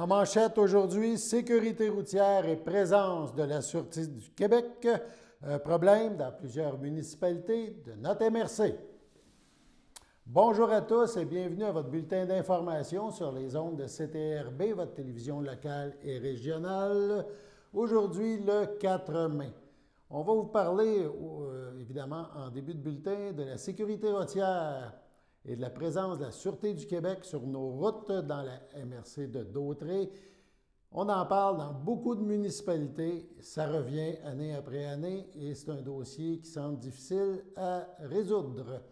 En manchette aujourd'hui, sécurité routière et présence de la Sûreté du Québec. Un problème dans plusieurs municipalités de notre MRC. Bonjour à tous et bienvenue à votre bulletin d'information sur les ondes de CTRB, votre télévision locale et régionale. Aujourd'hui, le 4 mai. On va vous parler, évidemment, en début de bulletin, de la sécurité routière et de la présence de la Sûreté du Québec sur nos routes dans la MRC de Dautrey. On en parle dans beaucoup de municipalités, ça revient année après année et c'est un dossier qui semble difficile à résoudre.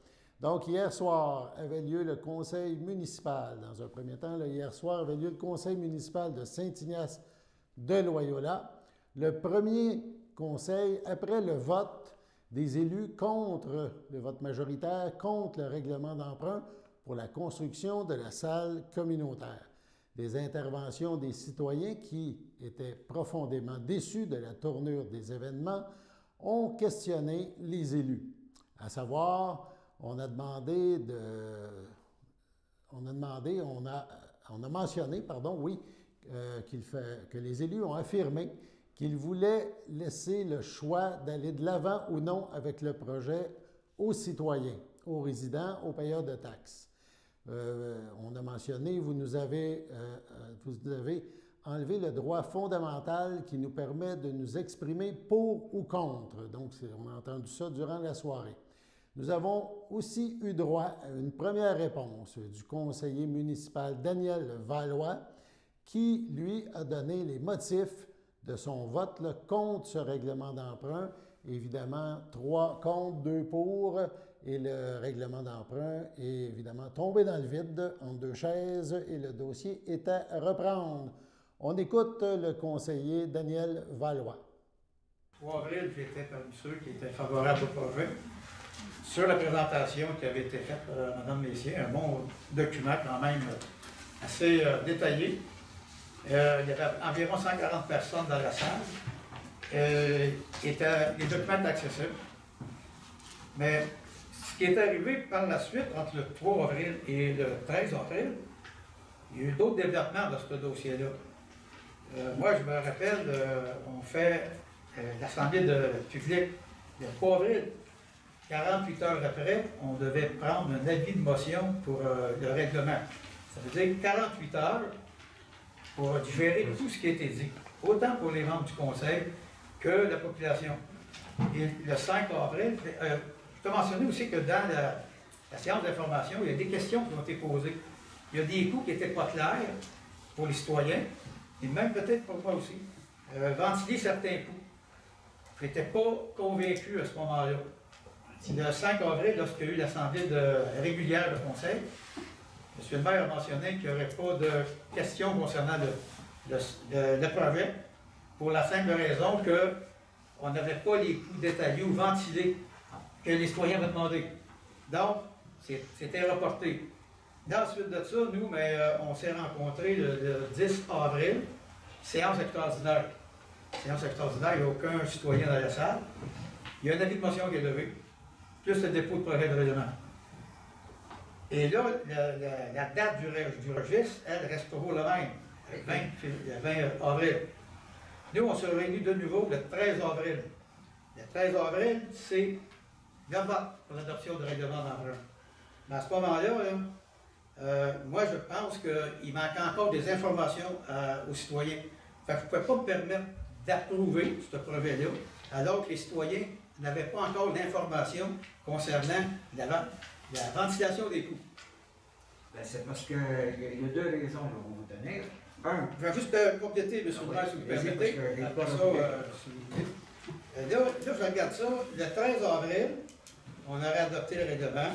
Donc, hier soir avait lieu le conseil municipal. Dans un premier temps, hier soir avait lieu le conseil municipal de Saint-Ignace de Loyola. Le premier conseil, après le vote des élus contre le vote majoritaire, contre le règlement d'emprunt pour la construction de la salle communautaire. Des interventions des citoyens qui étaient profondément déçus de la tournure des événements ont questionné les élus. À savoir, on a mentionné, que les élus ont affirmé qu'ils voulaient laisser le choix d'aller de l'avant ou non avec le projet aux citoyens, aux résidents, aux payeurs de taxes. On a mentionné, vous avez enlevé le droit fondamental qui nous permet de nous exprimer pour ou contre. Donc, on a entendu ça durant la soirée. Nous avons aussi eu droit à une première réponse du conseiller municipal Daniel Valois qui, lui, a donné les motifs de son vote contre ce règlement d'emprunt. Évidemment, 3 contre, 2 pour, et le règlement d'emprunt est évidemment tombé dans le vide entre deux chaises et le dossier est à reprendre. On écoute le conseiller Daniel Valois. 3 avril, j'étais parmi ceux qui étaient favorables au projet. Sur la présentation qui avait été faite par Mme Messier, un bon document quand même assez détaillé. Il y avait environ 140 personnes dans la salle. Les documents étaient accessibles. Mais ce qui est arrivé par la suite, entre le 3 avril et le 13 avril, il y a eu d'autres développements dans ce dossier-là. Moi, je me rappelle, on fait l'Assemblée publique le 3 avril. 48 heures après, on devait prendre un avis de motion pour le règlement. Ça veut dire 48 heures pour digérer tout ce qui a été dit, autant pour les membres du conseil que la population. Et le 5 avril, je peux mentionner aussi que dans la séance d'information, il y a des questions qui ont été posées. Il y a des coûts qui n'étaient pas clairs pour les citoyens, et même peut-être pour moi aussi. Ventiler certains coûts. Je n'étais pas convaincu à ce moment-là. Le 5 avril, lorsqu'il y a eu l'assemblée régulière du conseil, M. le maire a mentionné qu'il n'y aurait pas de questions concernant le projet, pour la simple raison qu'on n'avait pas les coûts détaillés ou ventilés que les citoyens avaient demandé. Donc, c'était reporté. Dans la suite de ça, nous, on s'est rencontrés le 10 avril, séance extraordinaire. Séance extraordinaire, il n'y a aucun citoyen dans la salle. Il y a un avis de motion qui est levé, plus le dépôt de projet de règlement. Et là, la date du registre, elle reste toujours le même, le 20 avril. Nous, on se réunit de nouveau le 13 avril. Le 13 avril, c'est le vote pour l'adoption du règlement d'emprunt. Mais à ce moment-là, moi, je pense qu'il manque encore des informations aux citoyens. Fait que je ne pouvais pas me permettre d'approuver ce projet-là, alors que les citoyens n'avaient pas encore d'informations concernant la ventilation des coûts. Ben, c'est parce qu'il y a 2 raisons qu'on va donner. Je vais juste compléter, M. le maire, si vous permettez. Après ça, là, je regarde ça. Le 13 avril, on aurait adopté le règlement.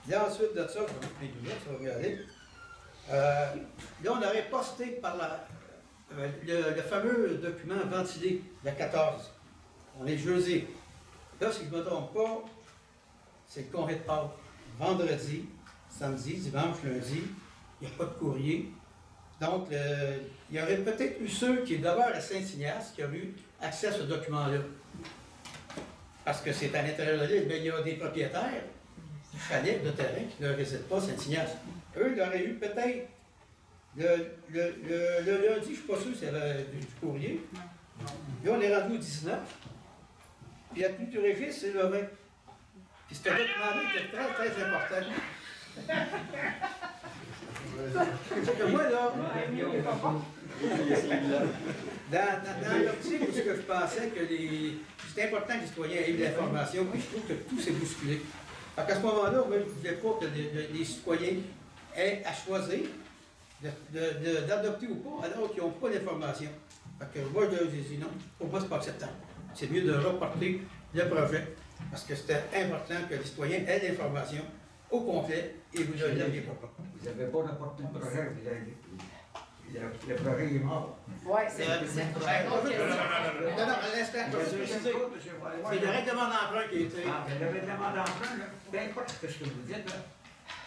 Là, ensuite de ça, je vais mettre mes lunettes, ça va mieux aller. Là, on aurait posté par le fameux document ventilé, le 14. On est jeudi. Là, si je ne me trompe pas, c'est le congé de Pâques. Vendredi, samedi, dimanche, lundi, il n'y a pas de courrier. Donc, il y aurait peut-être eu ceux qui demeurent à Saint-Ignace qui auraient eu accès à ce document-là. Parce que c'est à l'intérieur de l'île, mais il y a des propriétaires de chalets, de terrain qui ne résident pas à Saint-Ignace. Eux, ils auraient eu peut-être Le lundi, je ne suis pas sûr s'il y avait du courrier. Là, on est rendu au 19. Puis la tenue du registre, c'est le 20. Puis ce document-là était très, très important. C'est que moi, là, dans l'optique où je pensais que c'était important que les citoyens aient de l'information, puis je trouve que tout s'est bousculé. Fait qu'à ce moment-là, moi, je ne voulais pas que les citoyens aient à choisir d'adopter ou pas, alors qu'ils n'ont pas d'information. Fait que moi, je dis non, pour moi, c'est pas acceptable. C'est mieux de reporter le projet, parce que c'était important que les citoyens aient l'information au complet, et vous ne l'aviez pas. Vous n'avez pas rapporté le projet, le projet est mort. Oui, c'est Non, à l'instant, c'est le règlement d'emprunt qui a été. Ah, le règlement d'emprunt, là, peu importe ce que vous dites, là.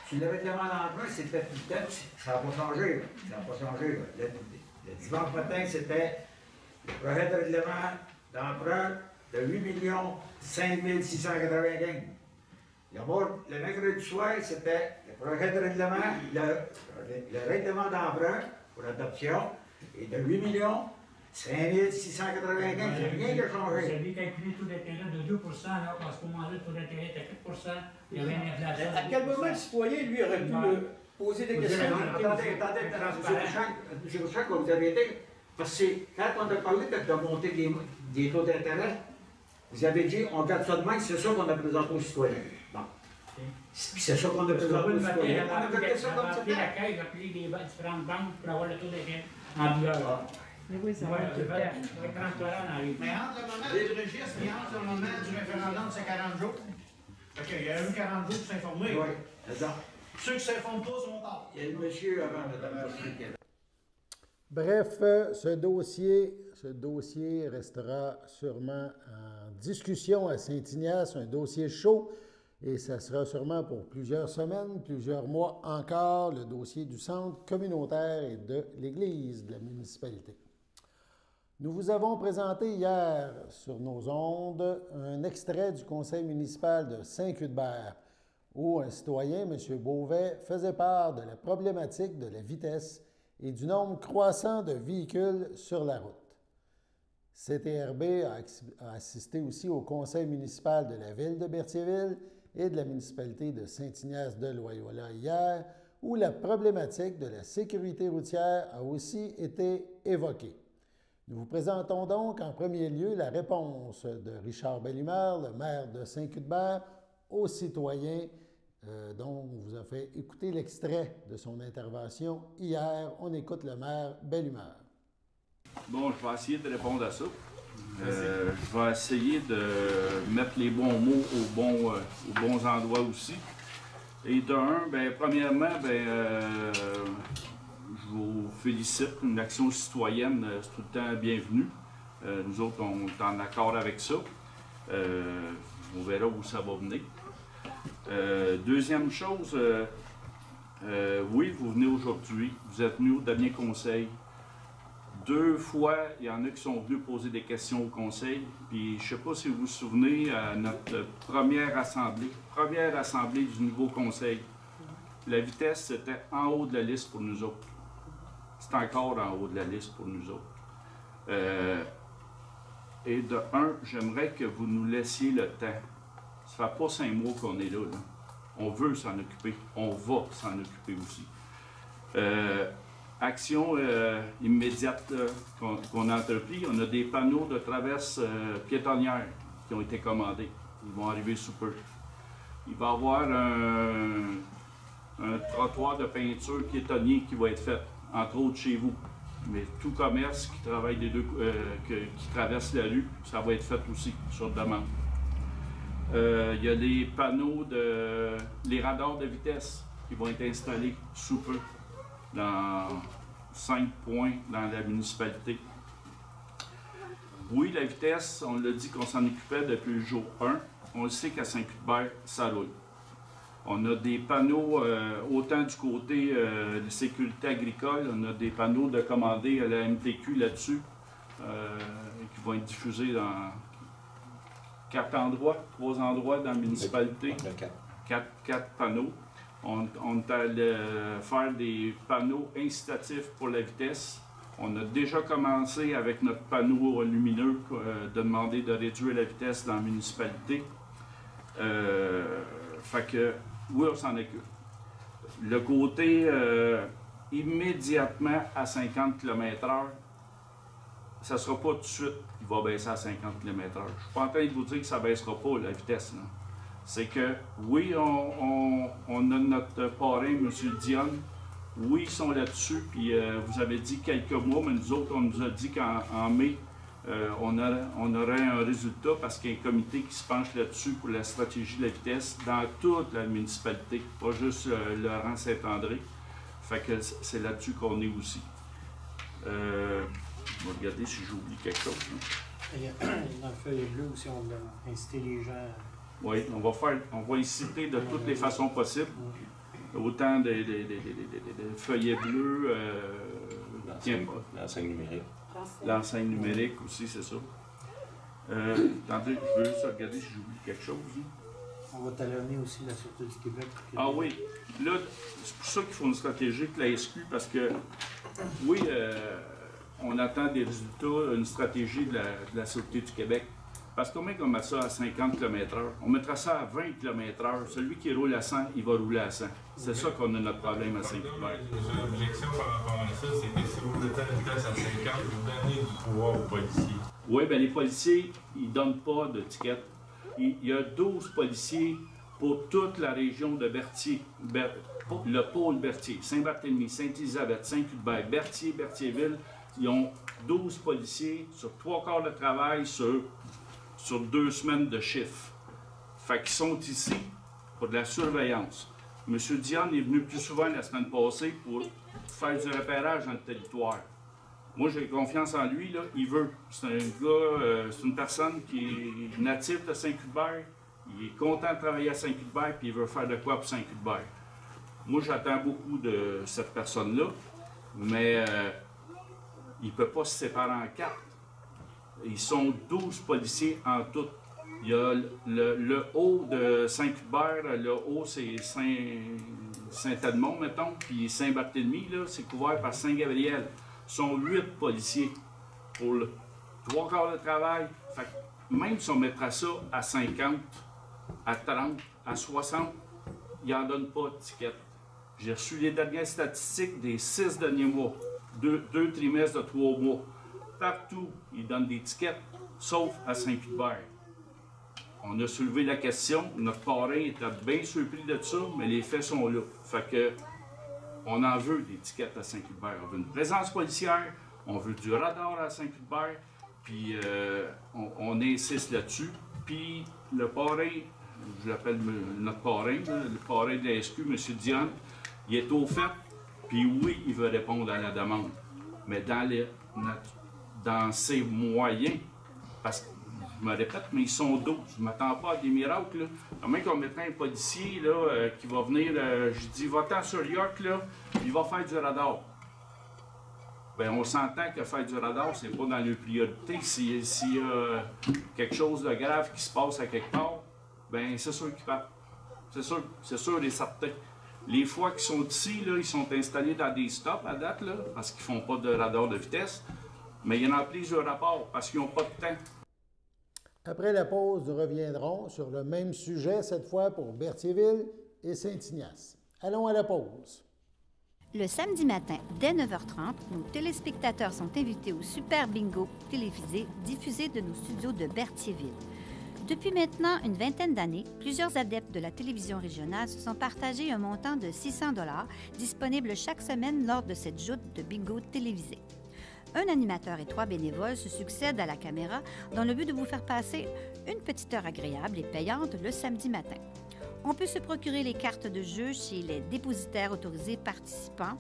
Si le règlement d'emprunt, c'était tout le temps, ça n'a pas changé, là. Ça n'a pas changé, là. Le dimanche matin, c'était le projet de règlement d'emprunt de 8 5 695. Le mercredi soir, c'était le projet de règlement, le règlement d'emprunt pour l'adoption est de 8 5 695. Il n'y a rien qui a Vous changé. avez calculé le taux d'intérêt de 2 là, parce qu'au moment-là, le taux d'intérêt était 4 il y avait une inflation. À quel moment le citoyen, lui, aurait pu poser des questions? Attendez, M. Bouchard, vous avez été. Parce que quand on a parlé de monter des taux d'intérêt, vous avez dit, on garde ça de main, c'est ça qu'on a présenté aux citoyens. Bon. Puis c'est ça qu'on a présenté aux citoyens. On a fait ça comme ça. appelé la caisse, appelé les différentes banques pour avoir le taux d'intérêt en vigueur. Mais oui, ça Ouais, va tout le c'est temps. transparent dans les. Mais entre le moment du registre et entre le moment du référendum, c'est 40 jours. OK, il y a eu 40 jours pour s'informer. Oui, exact. Ceux qui ne s'informent pas sont tard. Il y a le monsieur avant, madame Bouchard. Bref, ce dossier restera sûrement en discussion à Saint-Ignace, un dossier chaud, et ça sera sûrement pour plusieurs semaines, plusieurs mois encore, le dossier du centre communautaire et de l'église de la municipalité. Nous vous avons présenté hier sur nos ondes un extrait du conseil municipal de Saint-Cuthbert, où un citoyen, M. Beauvais, faisait part de la problématique de la vitesse et du nombre croissant de véhicules sur la route. CTRB a assisté aussi au conseil municipal de la ville de Berthierville et de la municipalité de Saint-Ignace-de-Loyola hier, où la problématique de la sécurité routière a aussi été évoquée. Nous vous présentons donc en premier lieu la réponse de Richard Bellumeur, le maire de Saint-Cuthbert, aux citoyens dont on vous a fait écouter l'extrait de son intervention hier. On écoute le maire Bellumeur. Bon, je vais essayer de répondre à ça. Je vais essayer de mettre les bons mots aux bons endroits aussi. Et d'un, premièrement, je vous félicite. Une action citoyenne, c'est tout le temps bienvenu. Nous autres, on est en accord avec ça. On verra où ça va venir. Deuxième chose, oui, vous venez aujourd'hui. Vous êtes venus au dernier conseil. 2 fois, il y en a qui sont venus poser des questions au conseil. Puis, je ne sais pas si vous vous souvenez, à notre première assemblée du nouveau conseil, la vitesse, c'était en haut de la liste pour nous autres. C'est encore en haut de la liste pour nous autres. Et de un, j'aimerais que vous nous laissiez le temps. Ça fait pas 5 mois qu'on est là. On veut s'en occuper. On va s'en occuper aussi. Action immédiate qu'on a entrepris. On a des panneaux de traverse piétonnière qui ont été commandés. Ils vont arriver sous peu. Il va y avoir un trottoir de peinture piétonnier qui va être fait, entre autres chez vous. Mais tout commerce qui travaille qui traverse la rue, ça va être fait aussi sur demande. Il y a les panneaux les radars de vitesse qui vont être installés sous peu dans 5 points dans la municipalité. Oui, la vitesse, on l'a dit qu'on s'en occupait depuis le jour 1. On le sait qu'à Saint-Cuthbert, ça roule. On a des panneaux, autant du côté de sécurité agricole, on a des panneaux de commandés à la MTQ là-dessus, qui vont être diffusés dans 3 endroits dans la municipalité. 4 panneaux. On est allé faire des panneaux incitatifs pour la vitesse. On a déjà commencé avec notre panneau lumineux de demander de réduire la vitesse dans la municipalité. Fait que, oui, on s'en occupe. Le côté immédiatement à 50 km/h, ça ne sera pas tout de suite qu'il va baisser à 50 km/h. Je ne suis pas en train de vous dire que ça ne baissera pas la vitesse. C'est que, oui, on a notre parrain, M. Dionne. Oui, ils sont là-dessus. Puis vous avez dit quelques mois, mais nous autres, on nous a dit qu'en mai, on aurait un résultat parce qu'il y a un comité qui se penche là-dessus pour la stratégie de la vitesse dans toute la municipalité, pas juste Laurent-Saint-André. Fait que c'est là-dessus qu'on est aussi. Je vais regarder si j'oublie quelque chose. Il y a dans le feuille bleu aussi, on va inciter les gens. Oui, on va inciter de toutes les façons possibles. Autant des feuillets bleus, L'enseigne numérique. l'enseigne numérique aussi, c'est ça. Attendez, je veux juste regarder si j'oublie quelque chose. On va talonner aussi la Sûreté du Québec. Ah oui, là, c'est pour ça qu'il faut une stratégie de la SQ, parce que, oui, on attend des résultats, une stratégie de la Sûreté du Québec. Parce qu'on met comme ça à 50 km/h. On mettra ça à 20 km/h. Celui qui roule à 100, il va rouler à 100. C'est ça qu'on a notre problème à Saint-Hubert. J'ai une objection par rapport à ça, c'est que si vous êtes à la vitesse à 50, vous donnez du pouvoir aux policiers. Oui, bien les policiers, ils ne donnent pas de tickets. Il y a 12 policiers pour toute la région de Berthier, le pôle Berthier, Saint-Barthélemy, Sainte-Élisabeth, Saint-Hubert, Berthier, Berthierville. Ils ont 12 policiers sur 3 quarts de travail sur 2 semaines de chiffre. Fait qu'ils sont ici pour de la surveillance. M. Dionne est venu plus souvent la semaine passée pour faire du repérage dans le territoire. Moi, j'ai confiance en lui, là. Il veut. C'est un gars, c'est une personne qui est native de Saint-Hubert. Il est content de travailler à Saint-Hubert, puis il veut faire de quoi pour Saint-Hubert. Moi, j'attends beaucoup de cette personne-là, mais il ne peut pas se séparer en 4. Ils sont 12 policiers en tout. Il y a le haut de Saint-Hubert, le haut c'est Saint-Edmond, mettons, puis Saint-Barthélemy, là, c'est couvert par Saint-Gabriel. Ils sont 8 policiers pour 3 quarts de travail. Fait que même si on mettra ça à 50, à 30, à 60, ils n'en donnent pas de ticket. J'ai reçu les dernières statistiques des 6 derniers mois, 2 trimestres de 3 mois. Partout, ils donnent des tickets, sauf à Saint-Hubert. On a soulevé la question, notre parrain était bien surpris de ça, mais les faits sont là. Fait que, on en veut des tickets à Saint-Hubert. On veut une présence policière, on veut du radar à Saint-Hubert, puis on insiste là-dessus. Puis le parrain, je l'appelle notre parrain, le parrain de la SQ, M. Dionne, il est au fait, puis oui, il veut répondre à la demande. Mais dans ses moyens, parce que, je me répète, mais ils sont 12. Je ne m'attends pas à des miracles. Là. Même qu'on mettrait un policier là, qui va venir, je dis, va-t'en sur York, là, il va faire du radar. Bien, on s'entend que faire du radar, c'est pas dans les priorités. S'il y a quelque chose de grave qui se passe à quelque part, bien, c'est sûr qu'ils partent. C'est sûr et certain. Les fois qu'ils sont ici, là, ils sont installés dans des stops à date, là, parce qu'ils ne font pas de radar de vitesse. Mais il y en a plusieurs rapports parce qu'ils n'ont pas de temps. Après la pause, nous reviendrons sur le même sujet, cette fois pour Berthierville et Saint-Ignace. Allons à la pause. Le samedi matin, dès 9h30, nos téléspectateurs sont invités au Super Bingo télévisé diffusé de nos studios de Berthierville. Depuis maintenant une vingtaine d'années, plusieurs adeptes de la télévision régionale se sont partagés un montant de 600 $ disponible chaque semaine lors de cette joute de bingo télévisé. Un animateur et 3 bénévoles se succèdent à la caméra dans le but de vous faire passer une petite heure agréable et payante le samedi matin. On peut se procurer les cartes de jeu chez les dépositaires autorisés participants,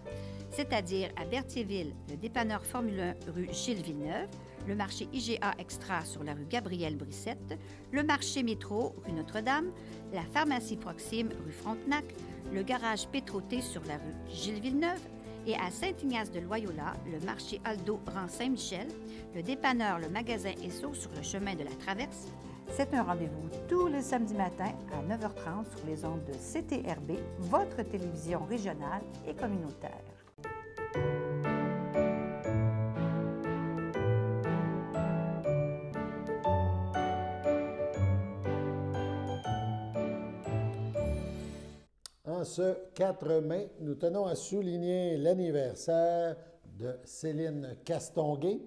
c'est-à-dire à Berthierville, le dépanneur Formule 1 rue Gilles Villeneuve, le marché IGA Extra sur la rue Gabrielle Brissette, le marché Métro rue Notre-Dame, la pharmacie Proxime rue Frontenac, le garage Pétroté sur la rue Gilles Villeneuve, et à Saint-Ignace-de-Loyola, le marché Aldo rang Saint-Michel, le dépanneur Le Magasin Esso sur le chemin de la Traverse, C'est un rendez-vous tous les samedis matins à 9h30 sur les ondes de CTRB, votre télévision régionale et communautaire. En ce 4 mai, nous tenons à souligner l'anniversaire de Céline Castonguay,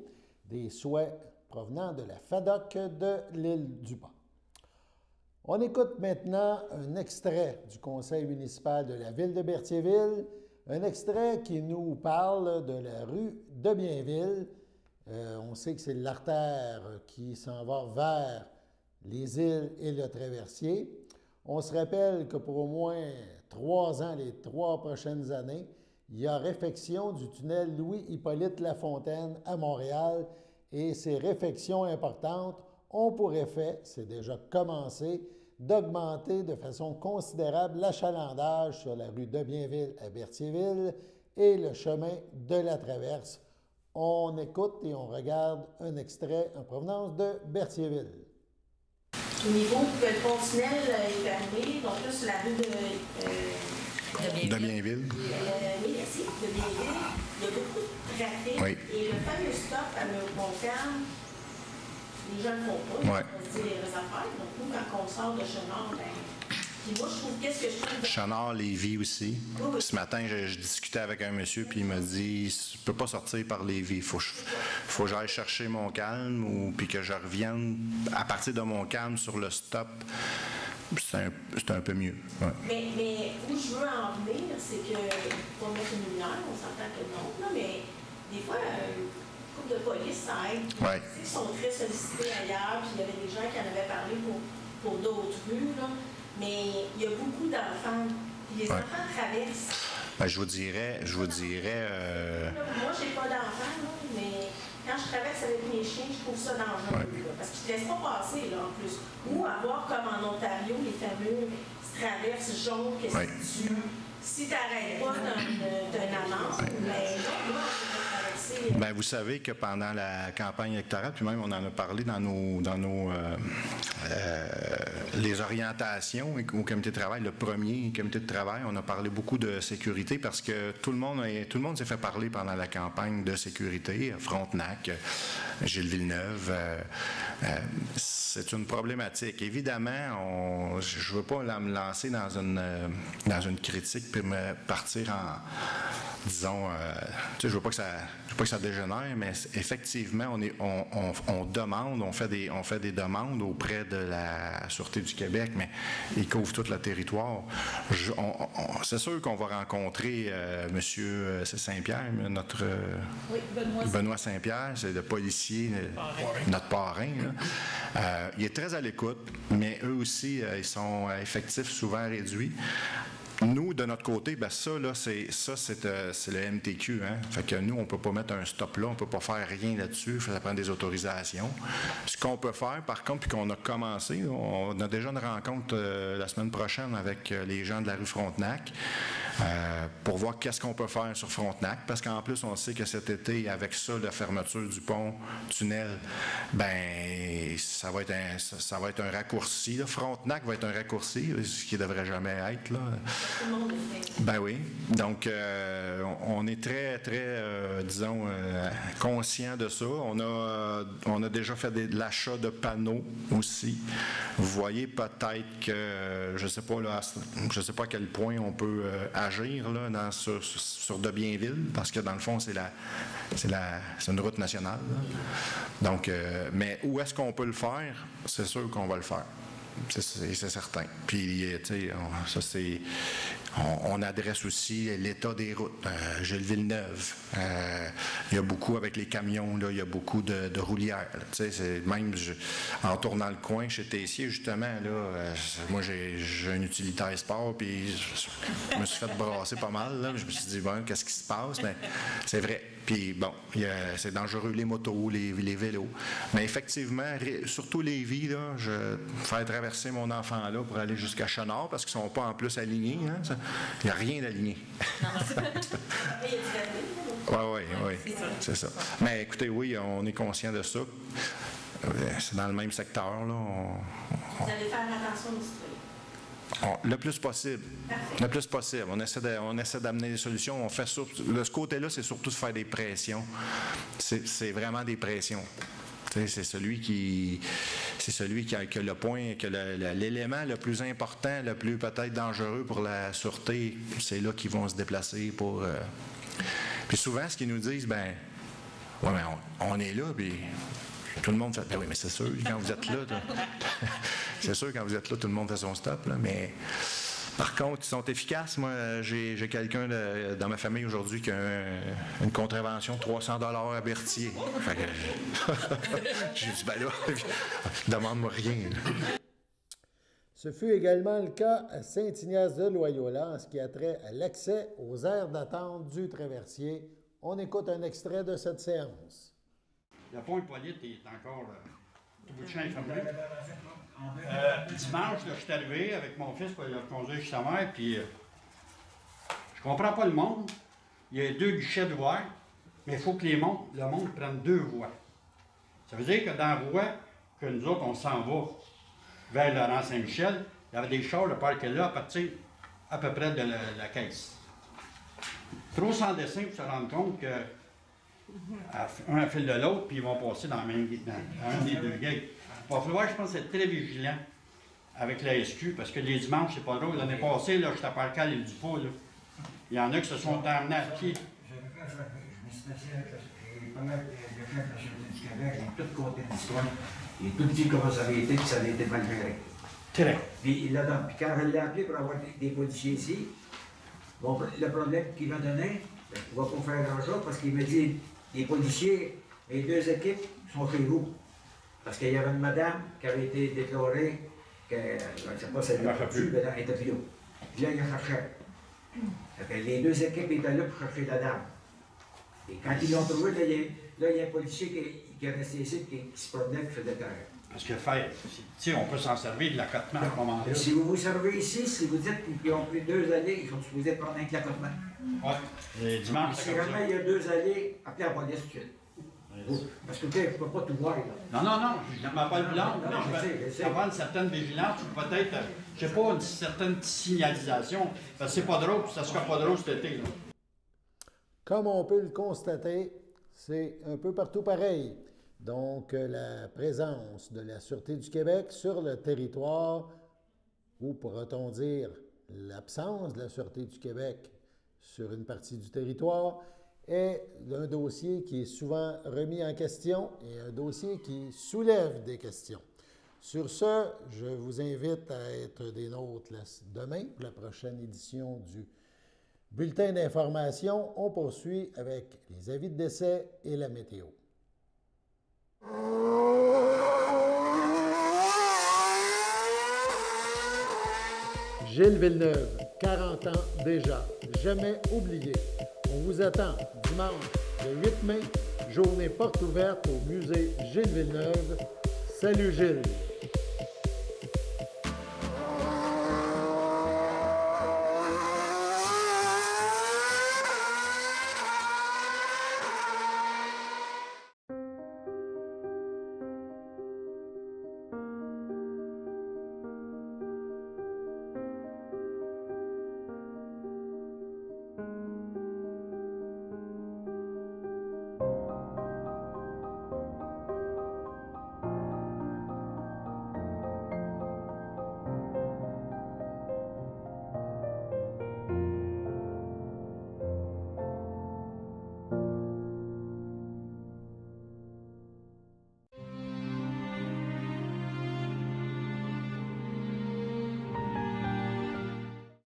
des souhaits provenant de la FADOC de l'Île-du-Port. On écoute maintenant un extrait du conseil municipal de la ville de Berthierville, un extrait qui nous parle de la rue de Bienville. On sait que c'est l'artère qui s'en va vers les îles et le traversier. On se rappelle que pour au moins 3 ans, les 3 prochaines années, il y a réfection du tunnel Louis-Hippolyte Lafontaine à Montréal et ces réfections importantes ont pour effet, c'est déjà commencé, d'augmenter de façon considérable l'achalandage sur la rue de Bienville à Berthierville et le chemin de la Traverse. On écoute et on regarde un extrait en provenance de Berthierville. Au niveau que le pont tunnel est fermé, donc là, sur la rue de Bienville. Oui, merci, de Bienville. Il y a beaucoup de trafic. Oui. Et le fameux stop à Montcalm, les gens ne le font pas. Ouais. On se dit les affaires. Donc, nous, quand on sort de Chenard, puis moi, je trouve, qu'est-ce que je trouve? Chenard, Lévis aussi. Oui. Ce matin, je discutais avec un monsieur, puis il m'a dit « Je peux pas sortir par Lévis. Faut que j'aille chercher mon calme, ou puis que je revienne à partir de mon calme sur le stop. » C'est un peu mieux. Ouais. Mais où je veux en venir, c'est que, pour mettre une lumière, on s'entend que non, là, mais des fois, une couple de police, ça aide. Ouais. Ils sont très sollicités ailleurs, puis il y avait des gens qui en avaient parlé pour d'autres rues, là. Mais il y a beaucoup d'enfants. Les enfants traversent. Ben, je vous dirais. Moi, j'ai pas d'enfants, mais quand je traverse avec mes chiens, je trouve ça dangereux. Là, parce qu'ils ne te laissent pas passer, là, en plus. Ou avoir comme en Ontario, les fameux traverses jaunes, qu'est-ce que tu. Si tu n'arrêtes pas d'un amende, mais non, moi, je vais traverser. Ben, vous savez que pendant la campagne électorale, puis même on en a parlé dans les orientations au comité de travail, le premier comité de travail, on a parlé beaucoup de sécurité parce que tout le monde s'est fait parler pendant la campagne de sécurité, Frontenac, Gilles Villeneuve. C'est une problématique. Évidemment, je ne veux pas me lancer dans une critique puis me partir en, disons, je ne veux pas que ça dégénère, mais effectivement, on demande, on fait des demandes auprès de la Sûreté du Québec, mais ils couvrent tout le territoire. C'est sûr qu'on va rencontrer M. Saint-Pierre, notre Benoît Saint-Pierre, c'est le policier, notre parrain. Il est très à l'écoute, mais eux aussi, ils sont effectifs souvent réduits. Nous, de notre côté, ben c'est le MTQ. Hein? Fait que nous, on ne peut pas mettre un stop là, on ne peut pas faire rien là-dessus, ça prend des autorisations. Ce qu'on peut faire, par contre, puis qu'on a commencé, on a déjà une rencontre la semaine prochaine avec les gens de la rue Frontenac pour voir qu'est-ce qu'on peut faire sur Frontenac, parce qu'en plus, on sait que cet été, avec ça, la fermeture du pont, tunnel, ben ça va être un raccourci. Là. Frontenac va être un raccourci, ce qui ne devrait jamais être, là. Ben oui. Donc, on est très, très, disons, conscient de ça. On a déjà fait de l'achat de panneaux aussi. Vous voyez peut-être que, je sais pas à quel point on peut agir là, sur de Bienville, parce que dans le fond, c'est une route nationale. Là. Donc, mais où est-ce qu'on peut le faire? C'est sûr qu'on va le faire. C'est certain. Puis, tu sais, on adresse aussi l'état des routes. Gilles Villeneuve, il y a beaucoup avec les camions, là, il y a beaucoup de roulières. Tu sais, même en tournant le coin chez Tessier, justement, là, moi, j'ai un utilitaire sport, puis je me suis fait brasser pas mal. Là. Je me suis dit, bon, qu'est-ce qui se passe? Mais c'est vrai. Puis, bon, c'est dangereux, les motos, les vélos. Mais effectivement, surtout les vies, là, je fais traverser mon enfant là pour aller jusqu'à Chenard parce qu'ils ne sont pas en plus alignés. Hein, il n'y a rien d'aligné. Oui, c'est ça. Mais écoutez, oui, on est conscient de ça. c'est dans le même secteur, là. Vous allez faire attention au citoyen. Le plus possible. Parfait. Le plus possible. On essaie d'amener des solutions. On fait de ce côté-là, c'est surtout de faire des pressions. C'est vraiment des pressions. C'est celui qui a le point, que l'élément le plus important, le plus peut-être dangereux pour la sûreté, c'est là qu'ils vont se déplacer pour. Puis souvent, ce qu'ils nous disent, ben, ouais, mais on est là, puis tout le monde fait. Ben oui, mais c'est sûr, quand vous êtes là, c'est sûr, quand vous êtes là, tout le monde fait son stop, là, mais. Par contre, ils sont efficaces. Moi, j'ai quelqu'un dans ma famille aujourd'hui qui a une contravention de 300 $ à Berthier. J'ai dit, ben là, demande-moi rien. Là. Ce fut également le cas à Saint-Ignace-de-Loyola en ce qui a trait à l'accès aux aires d'attente du traversier. On écoute un extrait de cette séance. Le pont Hippolyte est encore tout bout de champ fermé. Dimanche, là, je suis arrivé avec mon fils pour le conduire chez sa mère, puis je comprends pas le monde. Il y a 2 guichets ouverts, mais il faut que le monde prenne 2 voies. Ça veut dire que dans la voie que nous autres, on s'en va vers Laurent-Saint-Michel, il y avait des chars, le parc est là, à partir à peu près de la caisse. Trop sans dessin pour se rendre compte que un à fil de l'autre, puis ils vont passer dans un des 2 gates. Il va falloir, je pense, être très vigilant avec la SQ, parce que les dimanches, c'est pas drôle. L'année passée, là, j'étais à parqué à l'île du Pau, là. Il y en a qui se sont emmenés à pied. Je me suis assis avec pas mal de gens de la Sûreté du Québec, ils ont tout compté l'histoire. Ils ont tout dit comment ça avait été, puis ça avait été mal géré. Très. Puis quand je l'ai appelé pour avoir des policiers ici, bon, le problème qu'il m'a donné, on ne va pas faire grand-chose, parce qu'il m'a dit, les policiers, les 2 équipes sont chez vous. Parce qu'il y avait une madame qui avait été déclarée, que, je ne sais pas si elle l'a plus, mais elle était plus haut. Puis là, il la cherchait. Les 2 équipes étaient là pour chercher la dame. Et quand ils l'ont trouvé, là, il y a un policier qui est resté ici, qui se promenait, qui faisait terre. Parce que faire, on peut s'en servir de l'accotement à ce moment-là. Si vous vous servez ici, si vous dites qu'ils ont pris 2 allées, ils sont supposés prendre un accotement. Oui, les dimanches, Si vraiment il y a 2 allées, appelez la police tout de suite. Parce que tu ne peux pas tout voir. Là. Non, je ne m'appelle blanc, mais je vais avoir une certaine vigilance, ou peut-être, je ne sais pas, une certaine signalisation. Parce que c'est pas drôle, puis ça ne sera pas drôle cet été. Là. Comme on peut le constater, c'est un peu partout pareil. Donc, la présence de la Sûreté du Québec sur le territoire, ou pourrait-on dire l'absence de la Sûreté du Québec sur une partie du territoire, est un dossier qui est souvent remis en question et un dossier qui soulève des questions. Sur ce, je vous invite à être des nôtres demain pour la prochaine édition du Bulletin d'information. On poursuit avec les avis de décès et la météo. Gilles Villeneuve, 40 ans déjà, jamais oublié. On vous attend dimanche le 8 mai, journée porte ouverte au musée Gilles Villeneuve. Salut Gilles!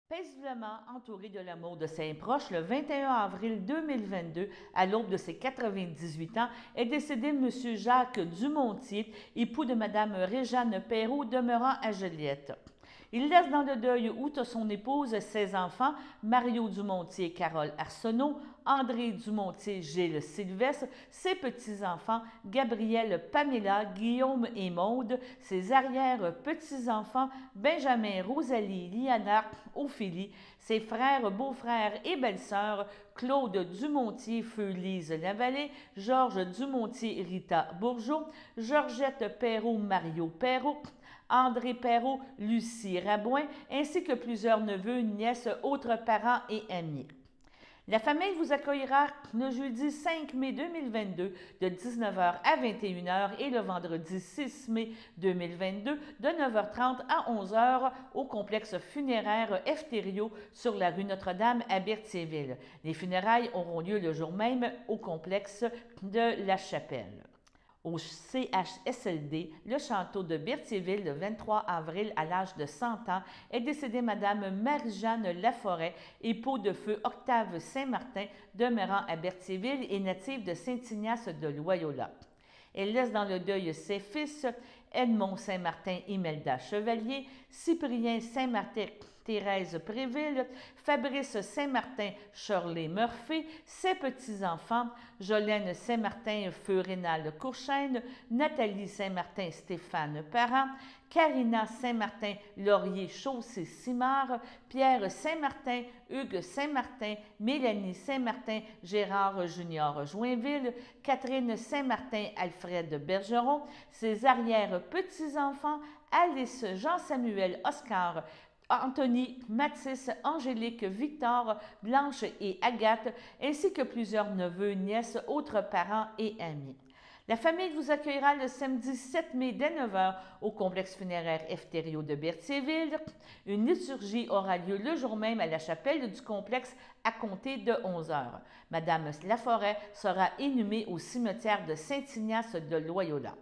Paisiblement entouré de l'amour de ses proches, le 21 avril 2022, à l'aube de ses 98 ans, est décédé M. Jacques Dumontier, époux de Mme Réjeanne Perrault, demeurant à Joliette. Il laisse dans le deuil, outre son épouse, ses enfants, Mario Dumontier et Carole Arsenault, André Dumontier, Gilles Sylvestre, ses petits-enfants, Gabriel, Pamela, Guillaume et Maude, ses arrière-petits-enfants, Benjamin, Rosalie, Liana, Ophélie, ses frères, beaux-frères et belles-sœurs, Claude Dumontier, Feu Lise Lavallée, Georges Dumontier, Rita Bourgeot, Georgette Perrault, Mario Perrault, André Perrault, Lucie Rabouin, ainsi que plusieurs neveux, nièces, autres parents et amis. La famille vous accueillera le jeudi 5 mai 2022 de 19h à 21h et le vendredi 6 mai 2022 de 9h30 à 11h au complexe funéraire Efterio sur la rue Notre-Dame à Berthierville. Les funérailles auront lieu le jour même au complexe de la Chapelle. Au CHSLD, le château de Berthierville, le 23 avril, à l'âge de 100 ans, est décédée Mme Marie-Jeanne Laforêt, époux de feu Octave Saint-Martin, demeurant à Berthierville et native de Saint-Ignace de Loyola. Elle laisse dans le deuil ses fils, Edmond Saint-Martin, Imelda Chevalier, Cyprien Saint-Martin, Thérèse Préville, Fabrice Saint-Martin, Shirley Murphy, ses petits-enfants, Jolène Saint-Martin, Feu Rénal Courchaine, Nathalie Saint-Martin, Stéphane Parent, Carina Saint-Martin, Laurier Chaussé Simard, Pierre Saint-Martin, Hugues Saint-Martin, Mélanie Saint-Martin, Gérard Junior Joinville, Catherine Saint-Martin, Alfred Bergeron, ses arrière-petits-enfants, Alice, Jean-Samuel, Oscar, Anthony, Mathis, Angélique, Victor, Blanche et Agathe, ainsi que plusieurs neveux, nièces, autres parents et amis. La famille vous accueillera le samedi 7 mai dès 9h au complexe funéraire Efterio de Berthierville. Une liturgie aura lieu le jour même à la chapelle du complexe à compter de 11h. Madame Laforêt sera inhumée au cimetière de Saint-Ignace de Loyola.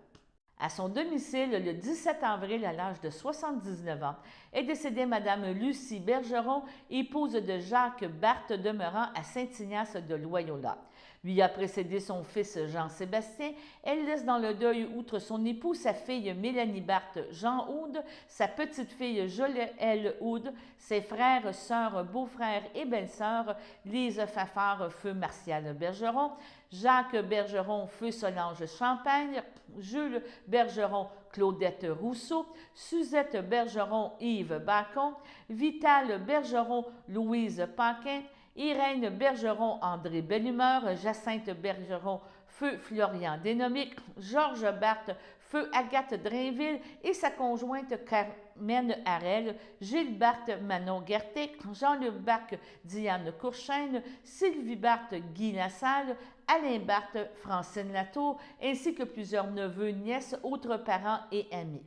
À son domicile, le 17 avril, à l'âge de 79 ans, est décédée Mme Lucie Bergeron, épouse de Jacques Barthe, demeurant à Saint-Ignace de Loyola. Lui a précédé son fils Jean-Sébastien. Elle laisse dans le deuil, outre son époux, sa fille Mélanie Barthe, Jean Houde, sa petite-fille Joëlle Houde, ses frères, sœurs, beaux-frères et belles-sœurs, Lise Fafard, feu Martial Bergeron, Jacques Bergeron, feu Solange Champagne, Jules Bergeron, Claudette Rousseau, Suzette Bergeron, Yves Bacon, Vital Bergeron, Louise Paquin, Irène Bergeron, André Bellumeur, Jacinthe Bergeron, feu Florian Dénomique, Georges Barthe, feu Agathe Drainville et sa conjointe Carmen Harel, Gilles Barthe, Manon Gertet, Jean-Luc Barthe, Diane Courchaine, Sylvie Barthe, Guy Lassalle, Alain Barthe, Francine Latour, ainsi que plusieurs neveux, nièces, autres parents et amis.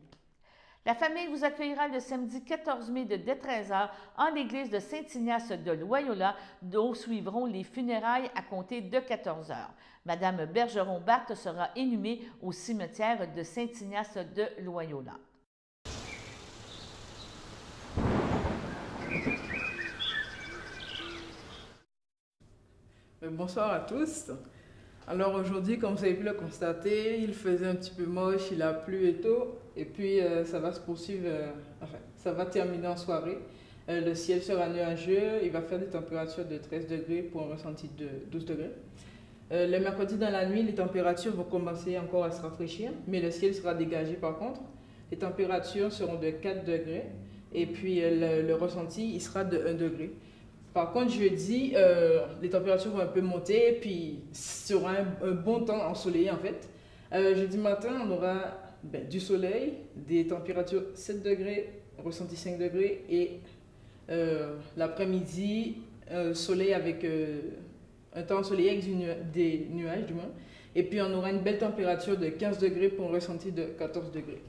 La famille vous accueillera le samedi 14 mai dès 13h en l'église de Saint-Ignace de Loyola, d'où suivront les funérailles à compter de 14h. Madame Bergeron-Barthe sera inhumée au cimetière de Saint-Ignace de Loyola. Bonsoir à tous. Alors aujourd'hui, comme vous avez pu le constater, il faisait un petit peu moche, il a plu et tout. Et puis ça va se poursuivre, ça va terminer en soirée. Le ciel sera nuageux, il va faire des températures de 13 degrés pour un ressenti de 12 degrés. Le mercredi dans la nuit, les températures vont commencer encore à se rafraîchir, mais le ciel sera dégagé par contre. Les températures seront de 4 degrés et puis le ressenti, il sera de 1 degré. Par contre, jeudi, les températures vont un peu monter et puis ce sera un bon temps ensoleillé en fait. Jeudi matin, on aura du soleil, des températures 7 degrés, ressenti 5 degrés et l'après-midi, soleil avec un temps ensoleillé avec des nuages du moins. Et puis on aura une belle température de 15 degrés pour un ressenti de 14 degrés.